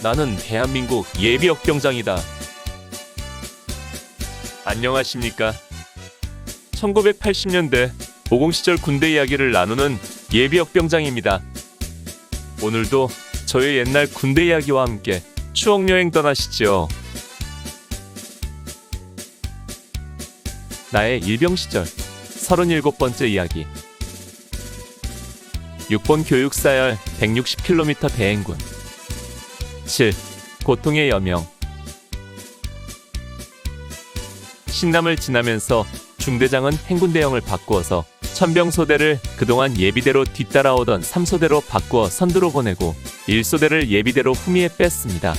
나는 대한민국 예비역병장이다. 안녕하십니까. 1980년대 모공시절 군대 이야기를 나누는 예비역병장입니다. 오늘도 저의 옛날 군대 이야기와 함께 추억여행 떠나시죠. 나의 일병시절 37번째 이야기. 6번 교육사열 160km 대행군. 7. 고통의 여명. 신남을 지나면서 중대장은 행군대형을 바꾸어서 천병소대를 그동안 예비대로 뒤따라오던 3소대로 바꾸어 선두로 보내고 1소대를 예비대로 후미에 뺐습니다.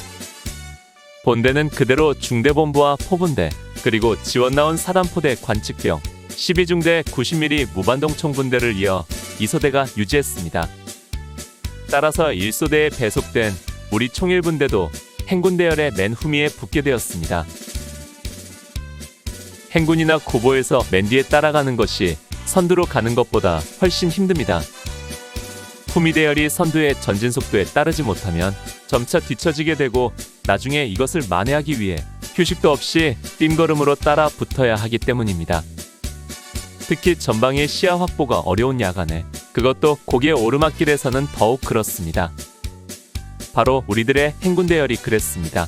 본대는 그대로 중대본부와 포분대, 그리고 지원 나온 사단포대 관측병 12중대 90mm 무반동 총분대를 이어 2소대가 유지했습니다. 따라서 1소대에 배속된 우리 총일분대도 행군대열의 맨 후미에 붙게 되었습니다. 행군이나 고보에서 맨 뒤에 따라가는 것이 선두로 가는 것보다 훨씬 힘듭니다. 후미대열이 선두의 전진속도에 따르지 못하면 점차 뒤처지게 되고 나중에 이것을 만회하기 위해 휴식도 없이 뜀걸음으로 따라 붙어야 하기 때문입니다. 특히 전방의 시야 확보가 어려운 야간에, 그것도 고개 오르막길에서는 더욱 그렇습니다. 바로 우리들의 행군대열이 그랬습니다.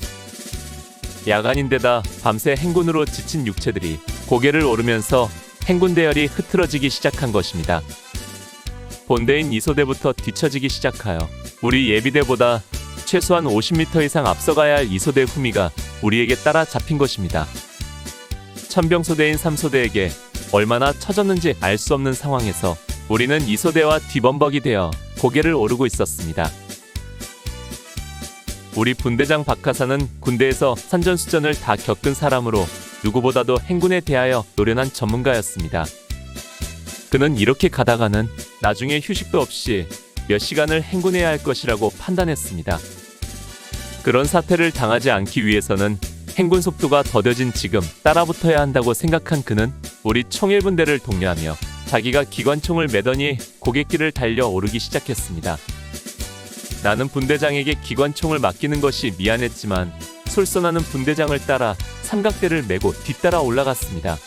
야간인데다 밤새 행군으로 지친 육체들이 고개를 오르면서 행군대열이 흐트러지기 시작한 것입니다. 본대인 2소대부터 뒤처지기 시작하여 우리 예비대보다 최소한 50m 이상 앞서가야 할 2소대 후미가 우리에게 따라 잡힌 것입니다. 천병소대인 3소대에게 얼마나 처졌는지 알 수 없는 상황에서 우리는 2소대와 뒤범벅이 되어 고개를 오르고 있었습니다. 우리 분대장 박하사는 군대에서 산전수전을 다 겪은 사람으로 누구보다도 행군에 대하여 노련한 전문가였습니다. 그는 이렇게 가다가는 나중에 휴식도 없이 몇 시간을 행군해야 할 것이라고 판단했습니다. 그런 사태를 당하지 않기 위해서는 행군 속도가 더뎌진 지금 따라붙어야 한다고 생각한 그는 우리 총일분대를 독려하며 자기가 기관총을 매더니 고갯길을 달려 오르기 시작했습니다. 나는 분대장에게 기관총을 맡기는 것이 미안했지만 솔선하는 분대장을 따라 삼각대를 메고 뒤따라 올라갔습니다.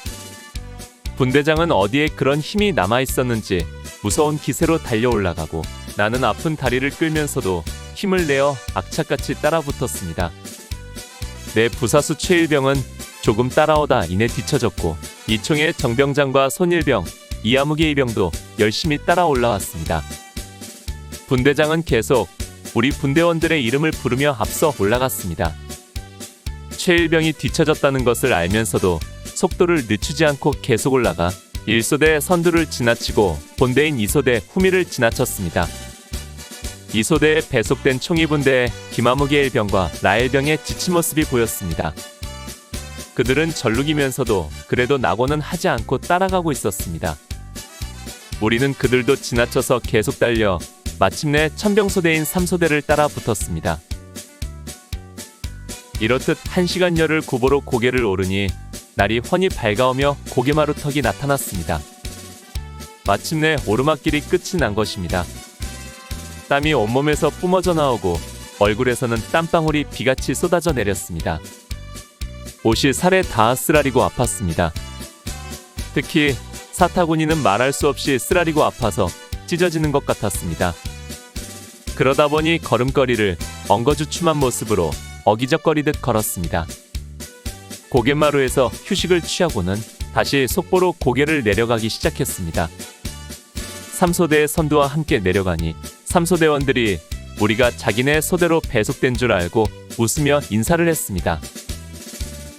분대장은 어디에 그런 힘이 남아있었는지 무서운 기세로 달려 올라가고 나는 아픈 다리를 끌면서도 힘을 내어 악착같이 따라붙었습니다. 내 부사수 최일병은 조금 따라오다 이내 뒤처졌고 이총의 정병장과 손일병, 이아무개 이병도 열심히 따라 올라왔습니다. 분대장은 계속 우리 분대원들의 이름을 부르며 앞서 올라갔습니다. 최일병이 뒤처졌다는 것을 알면서도 속도를 늦추지 않고 계속 올라가 1소대 선두를 지나치고 본대인 2소대 후미를 지나쳤습니다. 2소대에 배속된 총이분대의 김아무개 일병과 라일병의 지친 모습이 보였습니다. 그들은 절룩이면서도 그래도 낙오는 하지 않고 따라가고 있었습니다. 우리는 그들도 지나쳐서 계속 달려 마침내 천병소대인 3소대를 따라 붙었습니다. 이렇듯 1시간여를 구보로 고개를 오르니 날이 훤히 밝아오며 고개마루턱이 나타났습니다. 마침내 오르막길이 끝이 난 것입니다. 땀이 온몸에서 뿜어져 나오고 얼굴에서는 땀방울이 비같이 쏟아져 내렸습니다. 옷이 살에 닿아 쓰라리고 아팠습니다. 특히 사타구니는 말할 수 없이 쓰라리고 아파서 찢어지는 것 같았습니다. 그러다 보니 걸음걸이를 엉거주춤한 모습으로 어기적거리듯 걸었습니다. 고갯마루에서 휴식을 취하고는 다시 속보로 고개를 내려가기 시작했습니다. 3소대의 선두와 함께 내려가니 3소대원들이 우리가 자기네 소대로 배속된 줄 알고 웃으며 인사를 했습니다.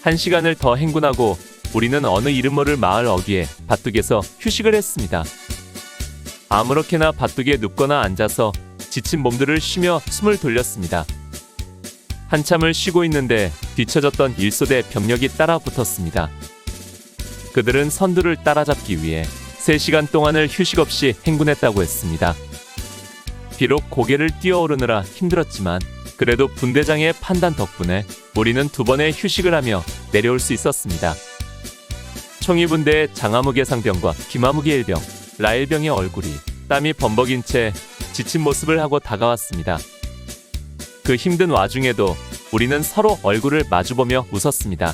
1시간을 더 행군하고 우리는 어느 이름 모를 마을 어귀에 밭둑에서 휴식을 했습니다. 아무렇게나 밭둑에 눕거나 앉아서 지친 몸들을 쉬며 숨을 돌렸습니다. 한참을 쉬고 있는데 뒤처졌던 1소대 병력이 따라 붙었습니다. 그들은 선두를 따라잡기 위해 3시간 동안을 휴식 없이 행군했다고 했습니다. 비록 고개를 뛰어오르느라 힘들었지만 그래도 분대장의 판단 덕분에 우리는 2번의 휴식을 하며 내려올 수 있었습니다. 총이분대의 장아무개 상병과 김아무개 일병, 라일병의 얼굴이 땀이 범벅인 채 지친 모습을 하고 다가왔습니다. 그 힘든 와중에도 우리는 서로 얼굴을 마주보며 웃었습니다.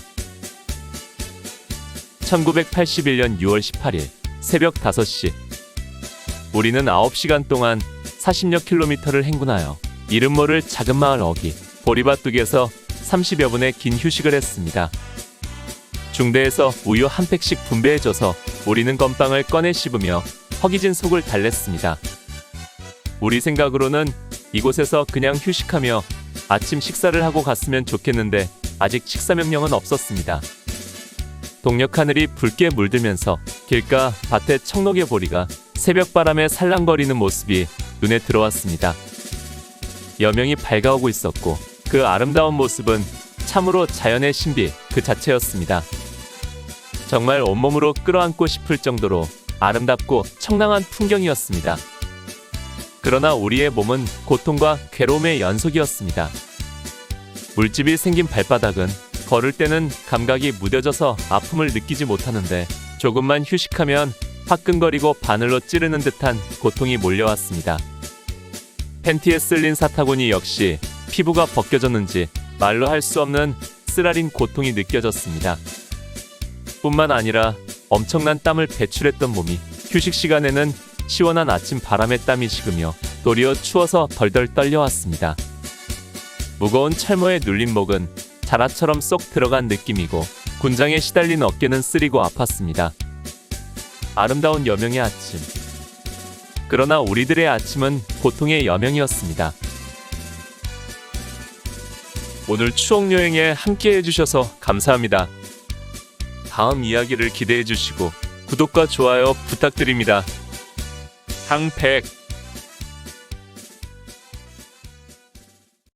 1981년 6월 18일 새벽 5시. 우리는 9시간 동안 40여 킬로미터를 행군하여 이름 모를 작은 마을 어기 보리밭둑에서 30여 분의 긴 휴식을 했습니다. 중대에서 우유 한 팩씩 분배해줘서 우리는 건빵을 꺼내 씹으며 허기진 속을 달랬습니다. 우리 생각으로는 이곳에서 그냥 휴식하며 아침 식사를 하고 갔으면 좋겠는데 아직 식사 명령은 없었습니다. 동력 하늘이 붉게 물들면서 길가 밭의 청록의 보리가 새벽바람에 살랑거리는 모습이 눈에 들어왔습니다. 여명이 밝아오고 있었고 그 아름다운 모습은 참으로 자연의 신비 그 자체였습니다. 정말 온몸으로 끌어안고 싶을 정도로 아름답고 청량한 풍경이었습니다. 그러나 우리의 몸은 고통과 괴로움의 연속이었습니다. 물집이 생긴 발바닥은 걸을 때는 감각이 무뎌져서 아픔을 느끼지 못하는데 조금만 휴식하면 화끈거리고 바늘로 찌르는 듯한 고통이 몰려왔습니다. 팬티에 쓸린 사타구니 역시 피부가 벗겨졌는지 말로 할 수 없는 쓰라린 고통이 느껴졌습니다. 뿐만 아니라 엄청난 땀을 배출했던 몸이 휴식 시간에는 시원한 아침 바람에 땀이 식으며 도리어 추워서 덜덜 떨려왔습니다. 무거운 철모에 눌린 목은 자라처럼 쏙 들어간 느낌이고 군장에 시달린 어깨는 쓰리고 아팠습니다. 아름다운 여명의 아침. 그러나 우리들의 아침은 고통의 여명이었습니다. 오늘 추억여행에 함께 해주셔서 감사합니다. 다음 이야기를 기대해주시고 구독과 좋아요 부탁드립니다. 항백